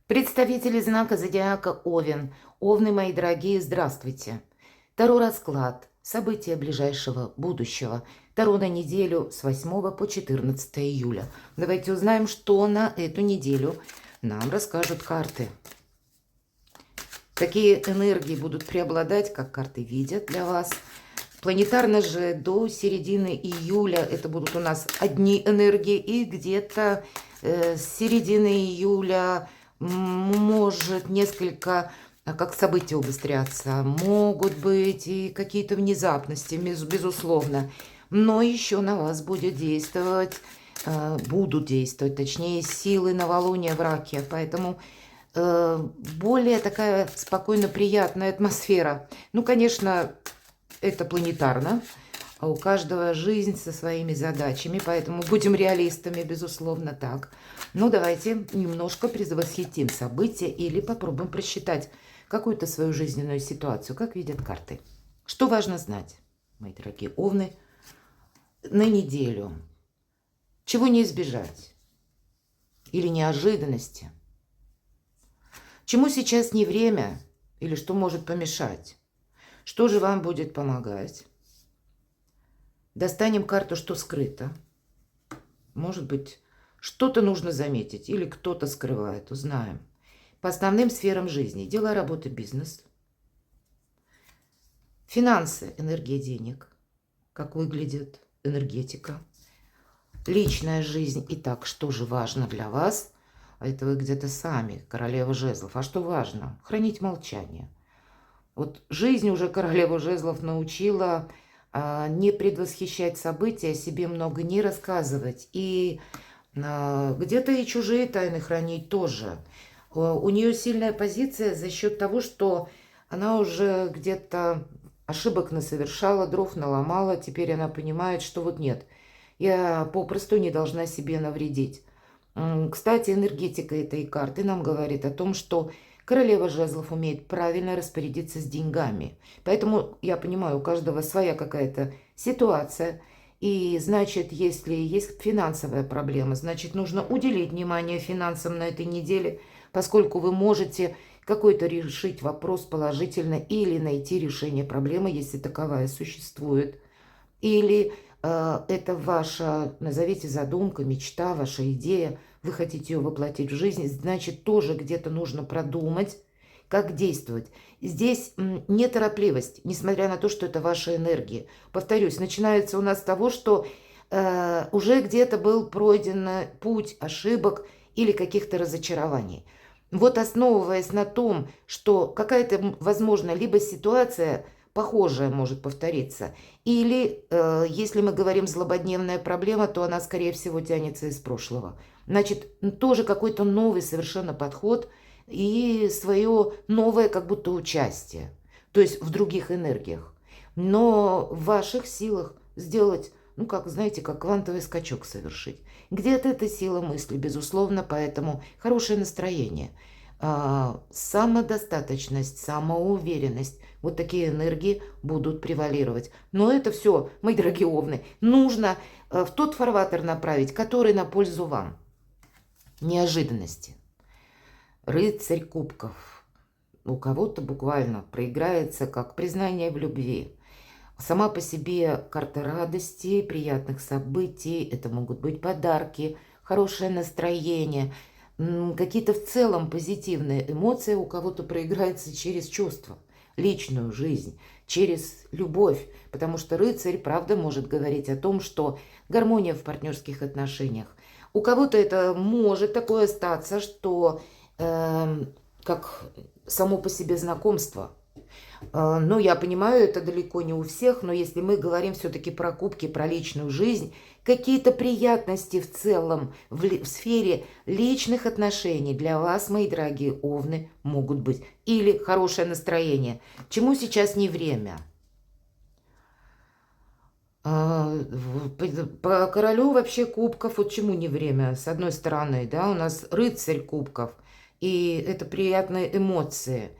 Представители знака зодиака Овен. Овны, мои дорогие, здравствуйте. Таро расклад. События ближайшего будущего. Таро на неделю с 8 по 14 июля. Давайте узнаем, что на эту неделю нам расскажут карты. Какие энергии будут преобладать, как карты видят для вас. Планетарно же до середины июля это будут у нас одни энергии, и где-то с середины июля может несколько как события убыстряться. Могут быть и какие-то внезапности, безусловно. Но еще на вас будет действовать, будут действовать, точнее, силы новолуния в Раке. Поэтому более такая спокойно приятная атмосфера. Ну, конечно, это планетарно, а у каждого жизнь со своими задачами, поэтому будем реалистами, безусловно, так. Но давайте немножко предвосхитим события или попробуем просчитать какую-то свою жизненную ситуацию, как видят карты. Что важно знать, мои дорогие овны, на неделю? Чего не избежать? Или неожиданности? Чему сейчас не время? Или что может помешать? Что же вам будет помогать? Достанем карту, что скрыто. Может быть, что-то нужно заметить или кто-то скрывает, узнаем. По основным сферам жизни. Дела, работа, бизнес. Финансы, энергия денег. Как выглядит энергетика. Личная жизнь. Итак, что же важно для вас? А это вы где-то сами, королева жезлов. А что важно? Хранить молчание. Вот жизнь уже королеву жезлов научила не предвосхищать события, себе много не рассказывать. И где-то и чужие тайны хранить тоже. У нее сильная позиция за счет того, что она уже где-то ошибок насовершала, дров наломала. Теперь она понимает, что вот нет, я попросту не должна себе навредить. Кстати, энергетика этой карты нам говорит о том, что королева жезлов умеет правильно распорядиться с деньгами. Поэтому я понимаю, у каждого своя какая-то ситуация. И значит, если есть финансовая проблема, значит, нужно уделить внимание финансам на этой неделе, поскольку вы можете какой-то решить вопрос положительно или найти решение проблемы, если таковая существует. Или это ваша, назовите, задумка, мечта, ваша идея, вы хотите ее воплотить в жизнь, значит, тоже где-то нужно продумать, как действовать. Здесь неторопливость, несмотря на то, что это ваша энергия. Повторюсь, начинается у нас с того, что уже где-то был пройден путь ошибок или каких-то разочарований. Вот основываясь на том, что какая-то, возможно, либо ситуация похожая может повториться, или, если мы говорим злободневная проблема, то она, скорее всего, тянется из прошлого. Значит, тоже какой-то новый совершенно подход и свое новое как будто участие, то есть в других энергиях. Но в ваших силах сделать, ну, как, знаете, как квантовый скачок совершить. Где-то это сила мысли, безусловно, поэтому хорошее настроение. Самодостаточность, самоуверенность. Вот такие энергии будут превалировать. Но это все, мои дорогие овны, нужно в тот фарватер направить, который на пользу вам. Неожиданности. Рыцарь кубков. У кого-то буквально проиграется как признание в любви. Сама по себе карта радости, приятных событий. Это могут быть подарки, хорошее настроение, какие-то в целом позитивные эмоции. У кого-то проиграется через чувства, личную жизнь, через любовь. Потому что рыцарь, правда, может говорить о том, что гармония в партнерских отношениях. У кого-то это может такое статься, что как само по себе знакомство. Ну, я понимаю, это далеко не у всех, но если мы говорим все-таки про кубки, про личную жизнь, какие-то приятности в целом в сфере личных отношений для вас, мои дорогие овны, могут быть. Или хорошее настроение. Чему сейчас не время? По королю вообще кубков, вот чему не время? С одной стороны, да, у нас рыцарь кубков, и это приятные эмоции.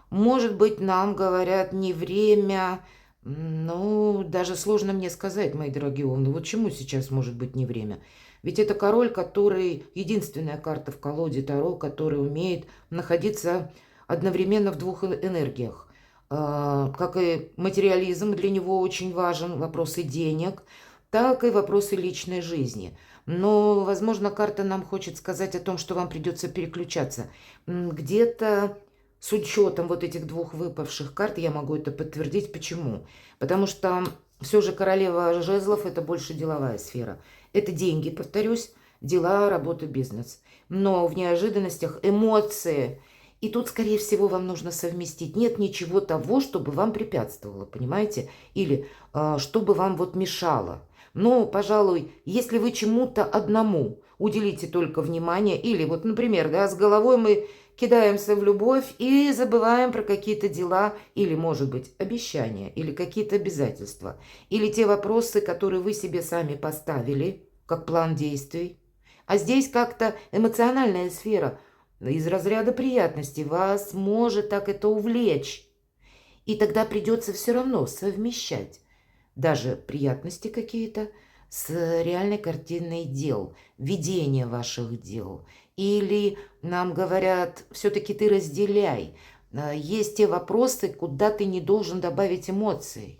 Может быть, нам говорят не время, ну, даже сложно мне сказать, мои дорогие овны, вот чему сейчас может быть не время? Ведь это король, который, единственная карта в колоде Таро, который умеет находиться одновременно в двух энергиях. Как и материализм для него очень важен, вопросы денег, так и вопросы личной жизни. Но, возможно, карта нам хочет сказать о том, что вам придется переключаться. Где-то с учетом вот этих двух выпавших карт я могу это подтвердить. Почему? Потому что все же королева жезлов – это больше деловая сфера. Это деньги, повторюсь, дела, работа, бизнес. Но в неожиданностях эмоции. И тут, скорее всего, вам нужно совместить. Нет ничего того, чтобы вам препятствовало, понимаете? Или чтобы вам вот мешало. Но, пожалуй, если вы чему-то одному уделите только внимание, или вот, например, да, с головой мы кидаемся в любовь и забываем про какие-то дела, или, может быть, обещания, или какие-то обязательства, или те вопросы, которые вы себе сами поставили, как план действий. А здесь как-то эмоциональная сфера из разряда приятностей вас может так это увлечь. И тогда придется все равно совмещать даже приятности какие-то с реальной картиной дел, ведение ваших дел. Или нам говорят, все-таки ты разделяй. Есть те вопросы, куда ты не должен добавить эмоций.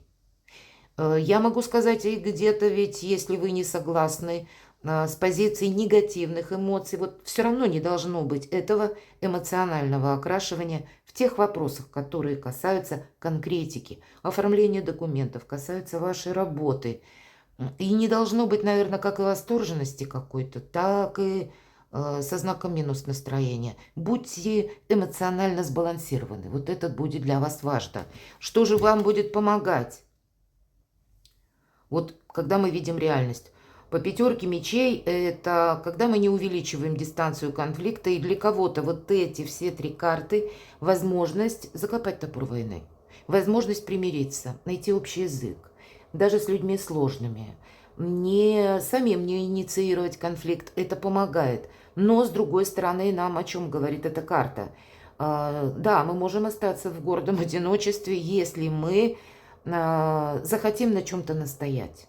Я могу сказать, и где-то ведь, если вы не согласны с позицией негативных эмоций, вот все равно не должно быть этого эмоционального окрашивания в тех вопросах, которые касаются конкретики, оформления документов, касаются вашей работы. И не должно быть, наверное, как и восторженности какой-то, так и со знаком минус настроения. Будьте эмоционально сбалансированы. Вот это будет для вас важно. Что же вам будет помогать? Вот когда мы видим реальность. По пятерке мечей это когда мы не увеличиваем дистанцию конфликта, и для кого-то вот эти все три карты – возможность закопать топор войны, возможность примириться, найти общий язык, даже с людьми сложными. Не самим не инициировать конфликт, это помогает. Но, с другой стороны, нам о чем говорит эта карта? Да, мы можем остаться в гордом одиночестве, если мы захотим на чем-то настоять.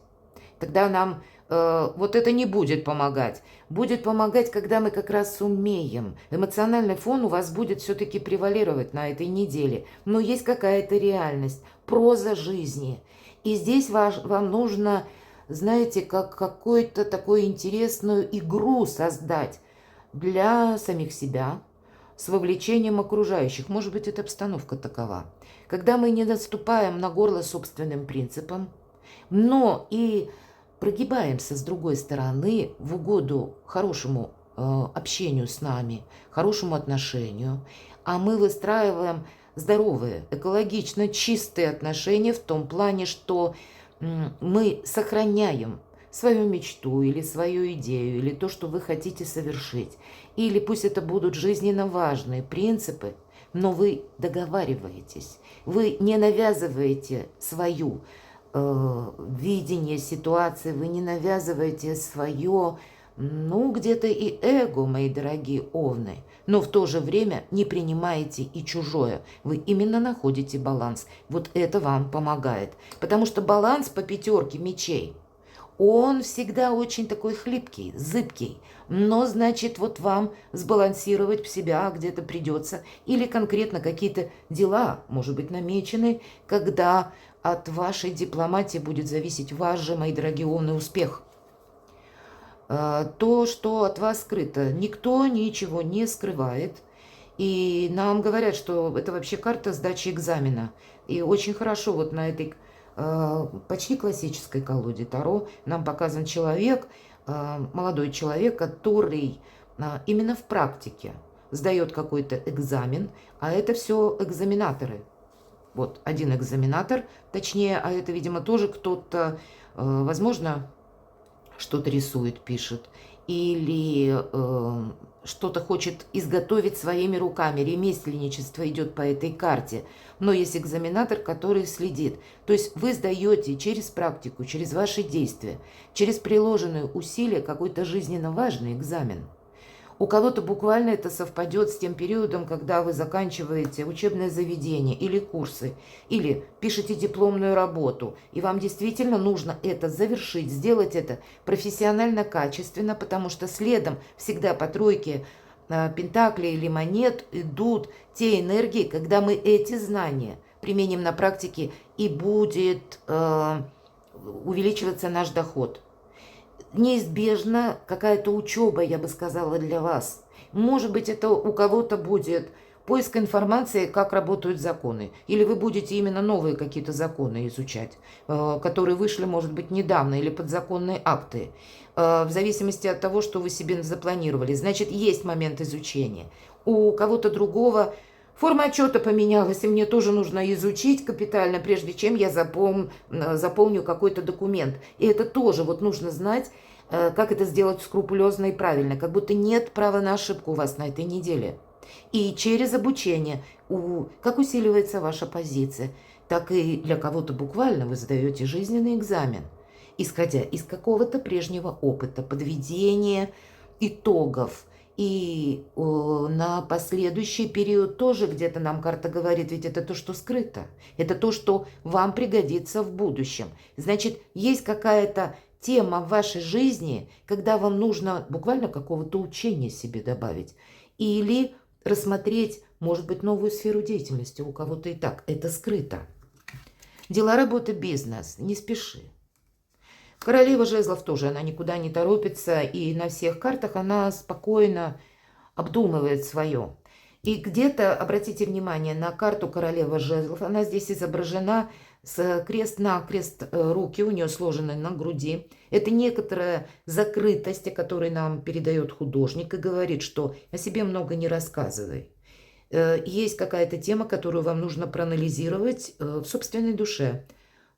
Тогда нам вот это не будет помогать. Будет помогать, когда мы как раз сумеем. Эмоциональный фон у вас будет все-таки превалировать на этой неделе. Но есть какая-то реальность, проза жизни. И здесь вам нужно, знаете, как какую-то такую интересную игру создать для самих себя, с вовлечением окружающих. Может быть, эта обстановка такова. Когда мы не наступаем на горло собственным принципам, но и прогибаемся с другой стороны в угоду хорошему общению с нами, хорошему отношению, а мы выстраиваем здоровые, экологично чистые отношения в том плане, что мы сохраняем свою мечту или свою идею, или то, что вы хотите совершить. Или пусть это будут жизненно важные принципы, но вы договариваетесь, вы не навязываете свою видение ситуации, вы не навязываете свое, ну, где-то и эго, мои дорогие овны, но в то же время не принимаете и чужое. Вы именно находите баланс. Вот это вам помогает. Потому что баланс по пятерке мечей, он всегда очень такой хлипкий, зыбкий. Но, значит, вот вам сбалансировать в себя где-то придется. Или конкретно какие-то дела, может быть, намечены, когда от вашей дипломатии будет зависеть ваш же, мои дорогие овны, успех. То, что от вас скрыто, никто ничего не скрывает. И нам говорят, что это вообще карта сдачи экзамена. И очень хорошо вот на этой почти классической колоде Таро нам показан человек, молодой человек, который именно в практике сдает какой-то экзамен, а это все экзаменаторы. Вот один экзаменатор, точнее, а это, видимо, тоже кто-то, возможно, что-то рисует, пишет, или что-то хочет изготовить своими руками. Ремесленничество идет по этой карте. Но есть экзаменатор, который следит. То есть вы сдаете через практику, через ваши действия, через приложенные усилия какой-то жизненно важный экзамен. У кого-то буквально это совпадет с тем периодом, когда вы заканчиваете учебное заведение или курсы, или пишете дипломную работу, и вам действительно нужно это завершить, сделать это профессионально, качественно, потому что следом всегда по тройке пентаклей или монет идут те энергии, когда мы эти знания применим на практике, и будет увеличиваться наш доход. Неизбежно какая-то учеба, я бы сказала, для вас. Может быть, это у кого-то будет поиск информации, как работают законы. Или вы будете именно новые какие-то законы изучать, которые вышли, может быть, недавно, или подзаконные акты. В зависимости от того, что вы себе запланировали. Значит, есть момент изучения. У кого-то другого форма отчета поменялась, и мне тоже нужно изучить капитально, прежде чем я заполню какой-то документ. И это тоже вот нужно знать, как это сделать скрупулезно и правильно. Как будто нет права на ошибку у вас на этой неделе. И через обучение, как усиливается ваша позиция, так и для кого-то буквально вы сдаете жизненный экзамен, исходя из какого-то прежнего опыта, подведения итогов. И на последующий период тоже где-то нам карта говорит, ведь это то, что скрыто. Это то, что вам пригодится в будущем. Значит, есть какая-то тема в вашей жизни, когда вам нужно буквально какого-то учения себе добавить. Или рассмотреть, может быть, новую сферу деятельности. У кого-то и так. Это скрыто. Дела, работа, бизнес. Не спеши. Королева жезлов тоже, она никуда не торопится, и на всех картах она спокойно обдумывает свое. И где-то, обратите внимание, на карту королева жезлов, она здесь изображена с крест-накрест, руки у нее сложены на груди. Это некоторая закрытость, о которой нам передает художник и говорит, что о себе много не рассказывай. Есть какая-то тема, которую вам нужно проанализировать в собственной душе,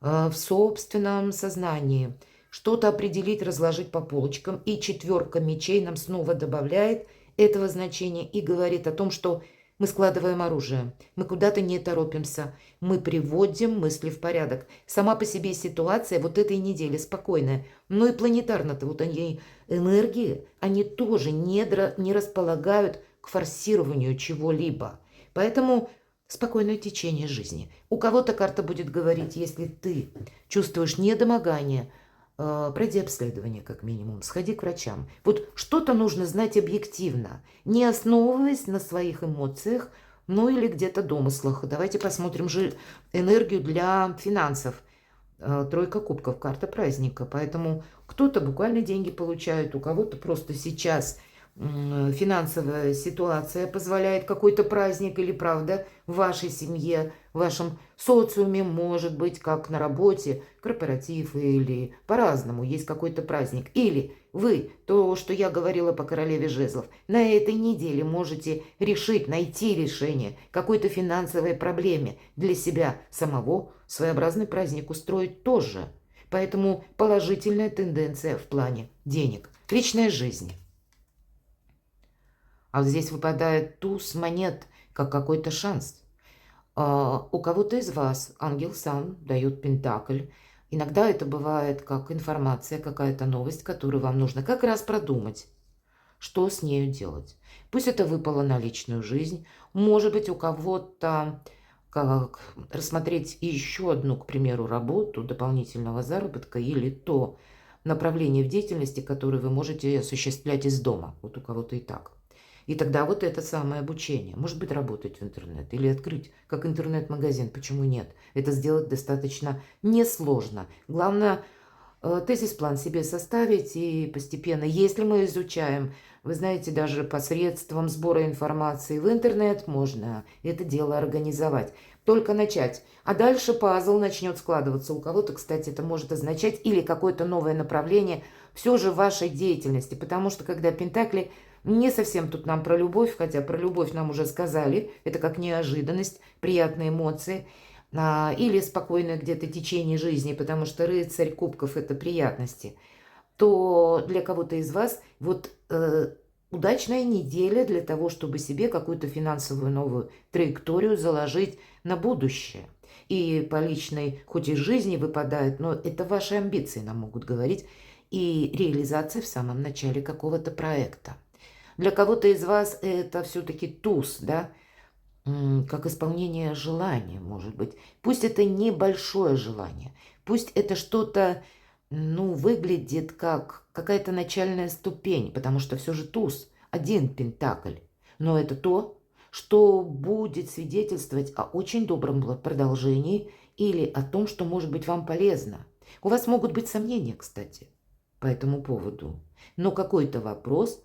в собственном сознании, что-то определить, разложить по полочкам. И четверка мечей нам снова добавляет этого значения и говорит о том, что мы складываем оружие, мы куда-то не торопимся, мы приводим мысли в порядок. Сама по себе ситуация вот этой недели спокойная, но и планетарно-то вот они, энергии, они тоже не располагают к форсированию чего-либо. Поэтому спокойное течение жизни. У кого-то карта будет говорить, если ты чувствуешь недомогание, пройди обследование как минимум, сходи к врачам. Вот что-то нужно знать объективно, не основываясь на своих эмоциях, ну или где-то домыслах. Давайте посмотрим же энергию для финансов. Тройка кубков, карта праздника. Поэтому кто-то буквально деньги получает, у кого-то просто сейчас финансовая ситуация позволяет какой-то праздник или правда в вашей семье, в вашем социуме, может быть, как на работе, корпоратив или по-разному, есть какой-то праздник. Или вы, то, что я говорила по королеве жезлов, на этой неделе можете решить, найти решение какой-то финансовой проблеме для себя самого, своеобразный праздник устроить тоже. Поэтому положительная тенденция в плане денег, личная жизнь. А вот здесь выпадает туз монет, как какой-то шанс. У кого-то из вас ангел сам дает пентакль. Иногда это бывает как информация, какая-то новость, которую вам нужно как раз продумать, что с нею делать. Пусть это выпало на личную жизнь. Может быть, у кого-то как рассмотреть еще одну, к примеру, работу дополнительного заработка или то направление в деятельности, которое вы можете осуществлять из дома. Вот у кого-то и так. И тогда вот это самое обучение. Может быть, работать в интернет или открыть как интернет-магазин. Почему нет? Это сделать достаточно несложно. Главное, тезис-план себе составить и постепенно, если мы изучаем, вы знаете, даже посредством сбора информации в интернет можно это дело организовать. Только начать. А дальше пазл начнет складываться. У кого-то, кстати, это может означать или какое-то новое направление все же в вашей деятельности. Потому что когда пентакли... Не совсем тут нам про любовь, хотя про любовь нам уже сказали. Это как неожиданность, приятные эмоции. Или спокойное где-то течение жизни, потому что рыцарь кубков – это приятности. То для кого-то из вас вот удачная неделя для того, чтобы себе какую-то финансовую новую траекторию заложить на будущее. И по личной, хоть и жизни выпадает, но это ваши амбиции нам могут говорить. И реализация в самом начале какого-то проекта. Для кого-то из вас это все-таки туз, да, как исполнение желания, может быть. Пусть это небольшое желание, пусть это что-то, ну, выглядит как какая-то начальная ступень, потому что все же туз, один пентакль, но это то, что будет свидетельствовать о очень добром продолжении или о том, что может быть вам полезно. У вас могут быть сомнения, кстати, по этому поводу, но какой-то вопрос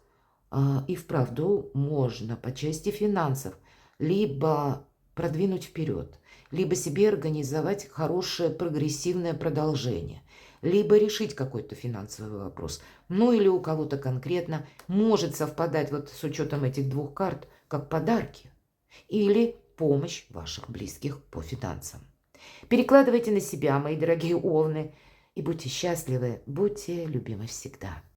и вправду можно по части финансов либо продвинуть вперед, либо себе организовать хорошее прогрессивное продолжение, либо решить какой-то финансовый вопрос. Ну или у кого-то конкретно может совпадать вот с учетом этих двух карт как подарки или помощь ваших близких по финансам. Перекладывайте на себя, мои дорогие овны, и будьте счастливы, будьте любимы всегда.